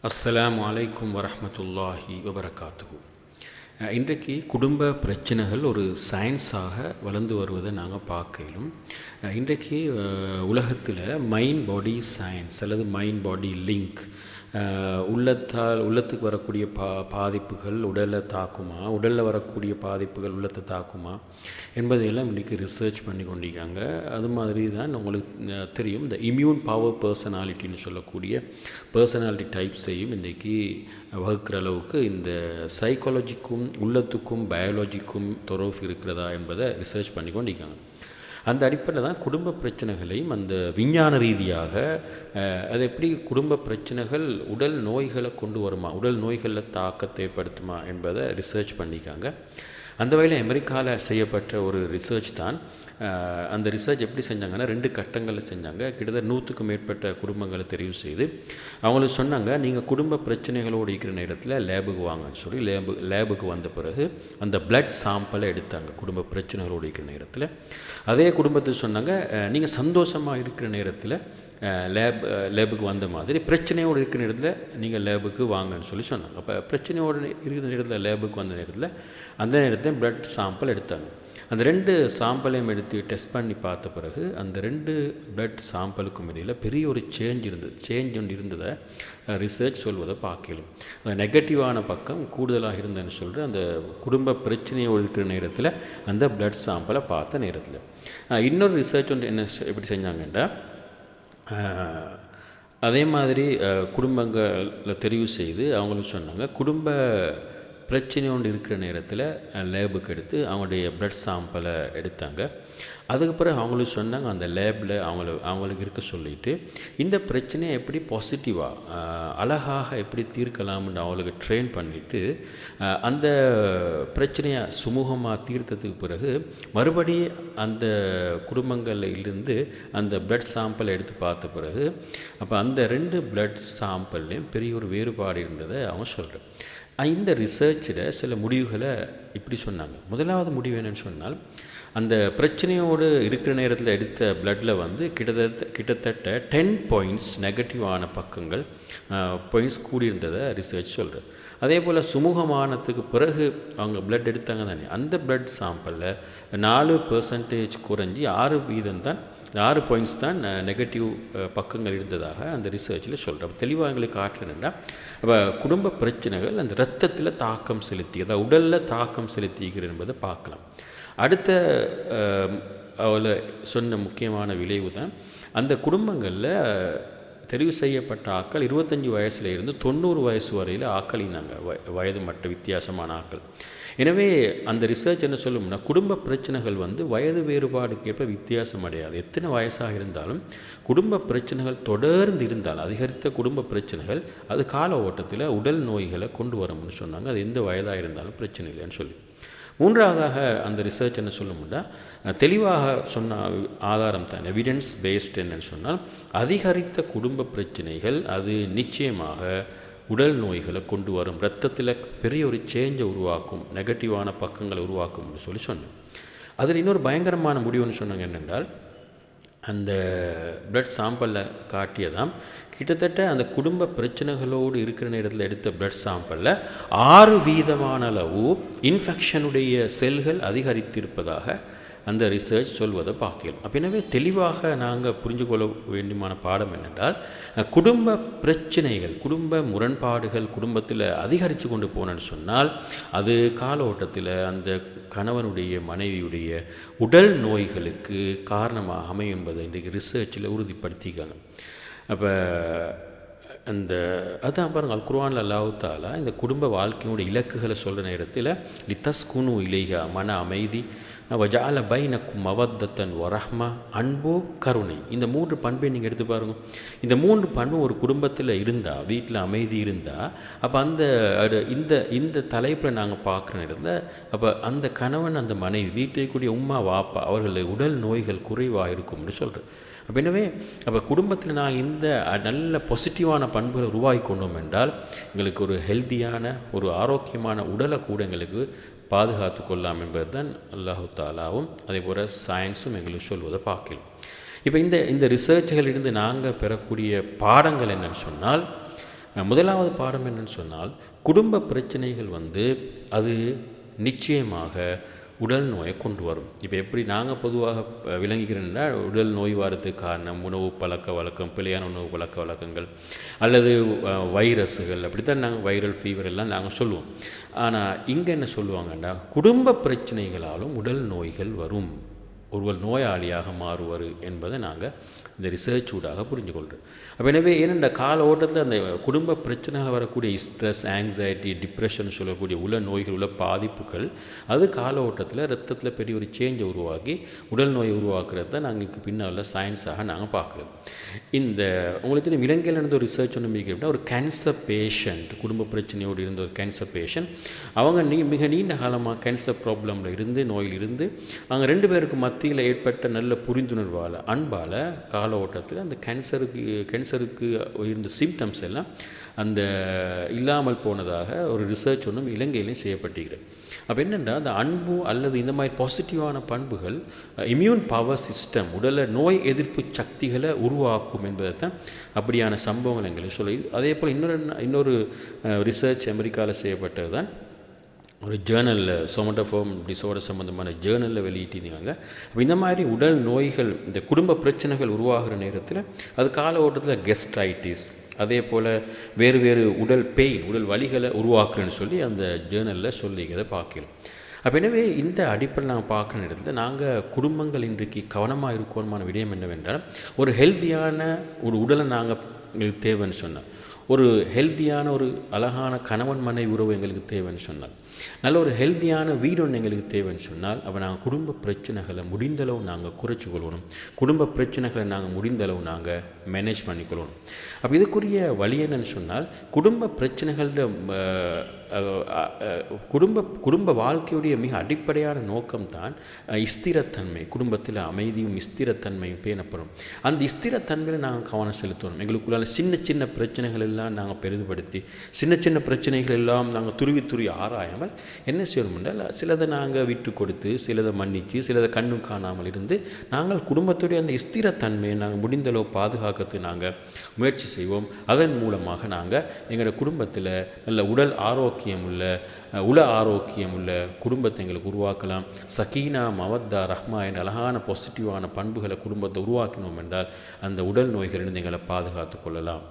அஸ்ஸலாமு அலைக்கும் வரஹ்மத்துல்லாஹி வபரகாத்துஹு. இன்றைக்கு குடும்ப பிரச்சனைகள் ஒரு சயின்ஸாக வளர்ந்து வருவதை நாங்கள் பார்க்கலும். இன்றைக்கு உலகத்தில் மைண்ட் பாடி சயின்ஸ் அல்லது மைண்ட் பாடி லிங்க், உள்ளத்துக்கு வரக்கூடிய பாதிப்புகள் உடலை தாக்குமா, உடலில் வரக்கூடிய பாதிப்புகள் உள்ளத்தை தாக்குமா என்பதையெல்லாம் இன்றைக்கி ரிசர்ச் பண்ணி கொண்டிருக்காங்க. அது மாதிரி தான் உங்களுக்கு தெரியும், இந்த இம்யூன் பவர் பர்சனாலிட்டின்னு சொல்லக்கூடிய பர்சனாலிட்டி டைப்ஸையும் இன்றைக்கி வகுக்கிற அளவுக்கு இந்த சைக்காலஜிக்கும் உள்ளத்துக்கும் பயாலஜிக்கும் தொடர்பு இருக்கிறதா என்பதை ரிசர்ச் பண்ணி கொண்டிருக்காங்க. அந்த அடிப்படையில் தான் குடும்ப பிரச்சனைகளையும் அந்த விஞ்ஞான ரீதியாக அது எப்படி குடும்ப பிரச்சனைகள் உடல் நோய்களை கொண்டு வருமா, உடல் நோய்களில் தாக்கத்தை ஏற்படுத்துமா என்பதை ரிசர்ச் பண்ணிக்காங்க. அந்த வகையில் அமெரிக்காவில் செய்யப்பட்ட ஒரு ரிசர்ச் தான். அந்த ரிசர்ச் எப்படி செஞ்சாங்கன்னா 2 கட்டங்களில் செஞ்சாங்க. கிட்டத்தட்ட 100க்கும் மேற்பட்ட குடும்பங்களை தெரிவு செய்து அவங்களுக்கு சொன்னாங்க, நீங்கள் குடும்ப பிரச்சனைகளோடு இருக்கிற நேரத்தில் லேபுக்கு வாங்கன்னு சொல்லி லேபுக்கு வந்த பிறகு அந்த பிளட் சாம்பிளை எடுத்தாங்க. குடும்ப பிரச்சனைகளோடு இருக்கிற நேரத்தில் அதே குடும்பத்துக்கு சொன்னாங்க, நீங்கள் சந்தோஷமாக இருக்கிற நேரத்தில் லேபுக்கு வந்த மாதிரி பிரச்சனையோடு இருக்கிற நேரத்தில் நீங்கள் லேபுக்கு வாங்கன்னு சொல்லி சொன்னாங்க. அப்போ பிரச்சனையோடு இருக்கிற நேரத்தில் லேபுக்கு வந்த நேரத்தில் அந்த நேரத்தில் பிளட் சாம்பிள் எடுத்தாங்க. அந்த 2 சாம்பிளையும் எடுத்து டெஸ்ட் பண்ணி பார்த்த பிறகு அந்த 2 பிளட் சாம்பிளுக்கும் இடையில் பெரிய ஒரு சேஞ்ச் ஒன்று இருந்ததை ரிசர்ச் சொல்வதை பார்க்கலாம். அந்த நெகட்டிவான பக்கம் கூடுதலாக இருந்ததுன்னு சொல்கிற அந்த குடும்ப பிரச்சனையோடு இருக்கிற நேரத்தில் அந்த பிளட் சாம்பிளை பார்த்த நேரத்தில் இன்னொரு ரிசர்ச் ஒன்று எப்படி செஞ்சாங்கன்னா, அதே மாதிரி குடும்பங்களில் தெரிவு செய்து அவங்களுக்கு சொன்னாங்க, குடும்ப பிரச்சனை ஒன்று இருக்கிற நேரத்தில் லேபுக்கு எடுத்து அவங்களுடைய பிளட் சாம்பிளை எடுத்தாங்க. அதுக்கு பிறகு அவங்களுக்கு சொன்னாங்க, அந்த லேபில் அவங்களுக்கு இருக்க சொல்லிவிட்டு இந்த பிரச்சனையை எப்படி பாசிட்டிவாக அழகாக எப்படி தீர்க்கலாம்னு அவங்களுக்கு ட்ரெயின் பண்ணிவிட்டு அந்த பிரச்சனையை சுமூகமாக தீர்த்ததுக்கு பிறகு மறுபடியும் அந்த குடும்பங்களில் இருந்து அந்த பிளட் சாம்பிளை எடுத்து பார்த்த பிறகு அப்போ அந்த 2 பிளட் சாம்பிள்லேயும் பெரிய ஒரு வேறுபாடு இருந்ததை அவங்க சொல்கிறேன். இந்த ரிசர்ச்சில் சில முடிவுகளை இப்படி சொன்னாங்க. முதலாவது முடிவு என்னென்னு சொன்னால், அந்த பிரச்சனையோடு இருக்கிற நேரத்தில் எடுத்த பிளட்டில் வந்து கிட்டத்தட்ட 10 பாயிண்ட்ஸ் நெகட்டிவான பக்கங்கள் பாயிண்ட்ஸ் கூடியிருந்ததை ரிசர்ச் சொல்கிறேன். அதே போல் சுமூகமானத்துக்கு பிறகு அவங்க பிளட் எடுத்தாங்க தானே, அந்த பிளட் சாம்பிளில் 4% குறைஞ்சி 6% தான் 6 பாயிண்ட்ஸ் தான் நெகட்டிவ் பக்கங்கள் இருந்ததாக அந்த ரிசர்ச்சில் சொல்கிறோம். தெளிவாக எங்களுக்கு காட்டுறேன்னா, அப்போ குடும்ப பிரச்சனைகள் அந்த இரத்தத்தில் தாக்கம் செலுத்தி, அதாவது உடலில் தாக்கம் செலுத்திக்கிறது என்பதை பார்க்கலாம். அடுத்த அவளை சொன்ன முக்கியமான விளைவு தான், அந்த குடும்பங்களில் தெரிவு செய்யப்பட்ட ஆக்கள் 25 வயசுல இருந்து 90 வயசு வரையில் ஆக்கள் இருந்தாங்க, வயது மற்ற வித்தியாசமான ஆக்கள். எனவே அந்த ரிசர்ச் என்ன சொல்லும்னா, குடும்ப பிரச்சனைகள் வந்து வயது வேறுபாடுக்கேற்ப வித்தியாசம் அடையாது. எத்தனை வயசாக இருந்தாலும் குடும்ப பிரச்சனைகள் தொடர்ந்து இருந்தால், அதிகரித்த குடும்ப பிரச்சனைகள் அது கால ஓட்டத்தில் உடல் நோய்களை கொண்டு வரும்னு சொன்னாங்க. அது எந்த வயதாக இருந்தாலும் பிரச்சனை இல்லைன்னு சொல்லி. மூன்றாவதாக அந்த ரிசர்ச் என்ன சொல்லும்னா, தெளிவாக சொன்ன ஆதாரம் தான் எவிடன்ஸ் பேஸ்ட் என்னன்னு சொன்னால், அதிகரித்த குடும்ப பிரச்சனைகள் அது நிச்சயமாக உடல் நோய்களை கொண்டு வரும், இரத்தத்தில் பெரிய ஒரு சேஞ்சை உருவாக்கும், நெகட்டிவான பக்கங்களை உருவாக்கும்னு சொல்லி சொன்னேன். அதில் இன்னொரு பயங்கரமான முடிவுன்னு சொன்னாங்க என்னென்றால், அந்த பிளட் சாம்பிளில் காட்டியதாம் கிட்டத்தட்ட அந்த குடும்ப பிரச்சனைகளோடு இருக்கிற நேரத்தில் எடுத்த பிளட் சாம்பிளில் 6% அளவு இன்ஃபெக்ஷனுடைய செல்கள் அதிகரித்திருப்பதாக அந்த ரிசர்ச் சொல்வதை பார்க்கலாம். அப்போ எனவே தெளிவாக நாங்கள் புரிஞ்சு கொள்ள வேண்டியமான பாடம் என்னென்றால், குடும்ப பிரச்சனைகள், குடும்ப முரண்பாடுகள் குடும்பத்தில் அதிகரித்து கொண்டு போனேன்னு சொன்னால் அது கால ஓட்டத்தில் அந்த கணவனுடைய மனைவியுடைய உடல் நோய்களுக்கு காரணமாக அமையும் என்பதை இன்றைக்கு ரிசர்ச்சில் உறுதிப்படுத்திக்காங்க. அப்போ அந்த அதான் பாருங்கள், அல் குர்ஆனில் அல்லாஹ் தஆலா இந்த குடும்ப வாழ்க்கையோட இலக்குகளை சொல்கிற நேரத்தில் லித்தஸ்குனு இலைஹா, மன அமைதி, வஜஅல பைனக்கும் மவத்தன் வரஹ்மா, அன்போ கருணை. இந்த 3 பண்பை நீங்கள் எடுத்து பாருங்கள். இந்த 3 பண்பும் ஒரு குடும்பத்தில் இருந்தால், வீட்டில் அமைதி இருந்தால், அப்போ அந்த இந்த தலைப்பில் நாங்கள் பார்க்குற நேரத்தில் அப்போ அந்த கணவன் அந்த மனைவி வீட்டில் கூடிய உம்மா வாப்பா அவர்களுடைய உடல் நோய்கள் குறைவாக இருக்கும்னு சொல்கிறேன். அப்போ எனவே அப்போ குடும்பத்தில் நான் இந்த நல்ல பாசிட்டிவான பண்புகளை உருவாக்கி கொண்டோம் என்றால் எங்களுக்கு ஒரு ஹெல்த்தியான ஒரு ஆரோக்கியமான உடலை கூட எங்களுக்கு பாதுகாத்து கொள்ளலாம் என்பது தான் அல்லாஹு தாலாவும் அதே போல் சயின்ஸும் எங்களுக்கு சொல்வதை பார்க்கலாம். இப்போ இந்த ரிசர்ச்களிலிருந்து நாங்கள் பெறக்கூடிய பாடங்கள் என்னன்னு சொன்னால், முதலாவது பாடம் என்னன்னு சொன்னால், குடும்ப பிரச்சனைகள் அது நிச்சயமாக உடல் நோயை கொண்டு வரும். இப்போ எப்படி நாங்கள் பொதுவாக விளங்குகிறோம்னா, உடல் நோய் வரதுக்கு காரணம் உணவு பழக்க வழக்கம், பிழையான உணவு பழக்க வழக்கங்கள், அல்லது வைரஸுகள், அப்படித்தான் நாங்கள் வைரல் ஃபீவர் எல்லாம் நாங்கள் சொல்லுவோம். ஆனால் இங்கே என்ன சொல்லுவாங்கன்னா, குடும்ப பிரச்சனைகளாலும் உடல் நோய்கள் வரும், ஒருவர் நோயாளியாக மாறுவார் என்பதை நாங்கள் இந்த ரிசர்ச் ஊடாக புரிஞ்சு கொள்கிறோம். அப்போ எனவே ஏனென்ற கால ஓட்டத்தில் அந்த குடும்ப பிரச்சனைகள் வரக்கூடிய ஸ்ட்ரெஸ், ஆங்ஸைட்டி, டிப்ரெஷன் சொல்லக்கூடிய உள்ள நோய்கள், உள்ள பாதிப்புகள் அது கால ஓட்டத்தில் ரத்தத்தில் பெரிய ஒரு சேஞ்சை உருவாக்கி உடல் நோயை உருவாக்குறது தான் நாங்கள் பின்னால் சயின்ஸாக நாங்கள் பார்க்குறோம். இந்த உங்களுக்கு இலங்கையில் நடந்த ஒரு ரிசர்ச் ஒன்று மிக ஒரு கேன்சர் பேஷண்ட், குடும்ப பிரச்சனையோடு இருந்த ஒரு கேன்சர் பேஷண்ட், அவங்க மிக நீண்ட காலமாக கேன்சர் ப்ராப்ளமில் இருந்து, நோயில் இருந்து, அவங்க 2 பேருக்கு மத்தியில் ஏற்பட்ட நல்ல புரிந்துணர்வால், அன்பால் கால ஓட்டத்தில் அந்த கேன்சருக்கு இருந்த சிம்டம்ஸ் எல்லாம் அந்த இல்லாமல் போனதாக ஒரு ரிசர்ச் ஒன்றும் இலங்கையிலையும் செய்யப்பட்டிருக்கிறது. அப்போ என்னென்னா, அந்த அன்பு அல்லது இந்த மாதிரி பாசிட்டிவான பண்புகள் இம்யூன் பவர் சிஸ்டம், உடலில் நோய் எதிர்ப்பு சக்திகளை உருவாக்கும் என்பதை தான் அப்படியான சம்பவங்கள் எங்களுக்கு சொல்லி. அதே போல் இன்னொரு ரிசர்ச் அமெரிக்காவில் செய்யப்பட்டது தான் ஒரு ஜேர்னலில், சோமட்டோஃபார்ம் டிஸார்டர் சம்மந்தமான ஜேர்னலில் வெளியிட்டிருந்தாங்க. அப்போ இந்த மாதிரி உடல் நோய்கள், இந்த குடும்ப பிரச்சனைகள் உருவாகிற நேரத்தில் அது கால ஓட்டத்தில் கெஸ்ட்ரைட்டிஸ், அதே போல் வேறு உடல் பெயின், உடல் வலிகளை உருவாக்குறேன்னு சொல்லி அந்த ஜேர்னலில் சொல்லிக்கிறத பார்க்கலாம். அப்போ எனவே இந்த அடிப்படையில் நாங்கள் பார்க்குற இடத்துல நாங்கள் குடும்பங்கள் இன்றைக்கு கவனமாக இருக்கணுமான விடயம் என்னவென்றால், ஒரு ஹெல்த்தியான ஒரு உடலை நாங்கள் எங்களுக்கு தேவைன்னு சொன்னால், ஒரு ஹெல்த்தியான ஒரு அழகான கணவன் மனைவி உறவு எங்களுக்கு தேவைன்னு சொன்னால், நல்ல ஒரு ஹெல்த்தியான வீடு ஒன்று எங்களுக்கு தேவைன்னு சொன்னால், அப்போ நாங்கள் குடும்ப பிரச்சனைகளை முடிந்தளவு நாங்கள் குறைச்சி கொள்ளணும், குடும்ப பிரச்சனைகளை நாங்கள் முடிந்தளவு நாங்கள் மேனேஜ் பண்ணிக்கொள்ளணும். அப்போ இதுக்குரிய வழி என்னன்னு சொன்னால், குடும்ப பிரச்சனைகளோட குடும்ப வாழ்க்கையுடைய மிக அடிப்படையான நோக்கம்தான் ஸ்திரத்தன்மை, குடும்பத்தில் அமைதியும் ஸ்திரத்தன்மையும் பேணப்படும். அந்த ஸ்திரத்தன்மையில் நாங்கள் கவனம் செலுத்தணும். எங்களுக்குள்ளால் சின்ன பிரச்சனைகள் எல்லாம் நாங்கள் பெரிதுபடுத்தி, சின்ன பிரச்சனைகள் எல்லாம் நாங்கள் துருவி ஆராயாமல் என்ன செய்யணும் என்றால், சிலதை நாங்கள் விட்டு கொடுத்து, சிலதை மன்னித்து, சிலதை கண்ணும் காணாமல் இருந்து நாங்கள் குடும்பத்துடைய அந்த ஸ்திரத்தன்மையை நாங்கள் முடிந்தளவு பாதுகாக்கிறதுக்கு நாங்கள் முயற்சி செய்வோம். அதன் மூலமாக நாங்கள் எங்களோட குடும்பத்தில் நல்ல உடல் ஆரோக்கியம் உள்ள, உள ஆரோக்கியம் உள்ள குடும்பத்தை எங்களுக்கு உருவாக்கலாம். சகீனா, மவத்தா, ரஹ்மா என்ற அழகான பாசிட்டிவான பண்புகளை குடும்பத்தை உருவாக்கினோம் என்றால் அந்த உடல் நோய்களிலிருந்து எங்களை பாதுகாத்து கொள்ளலாம்.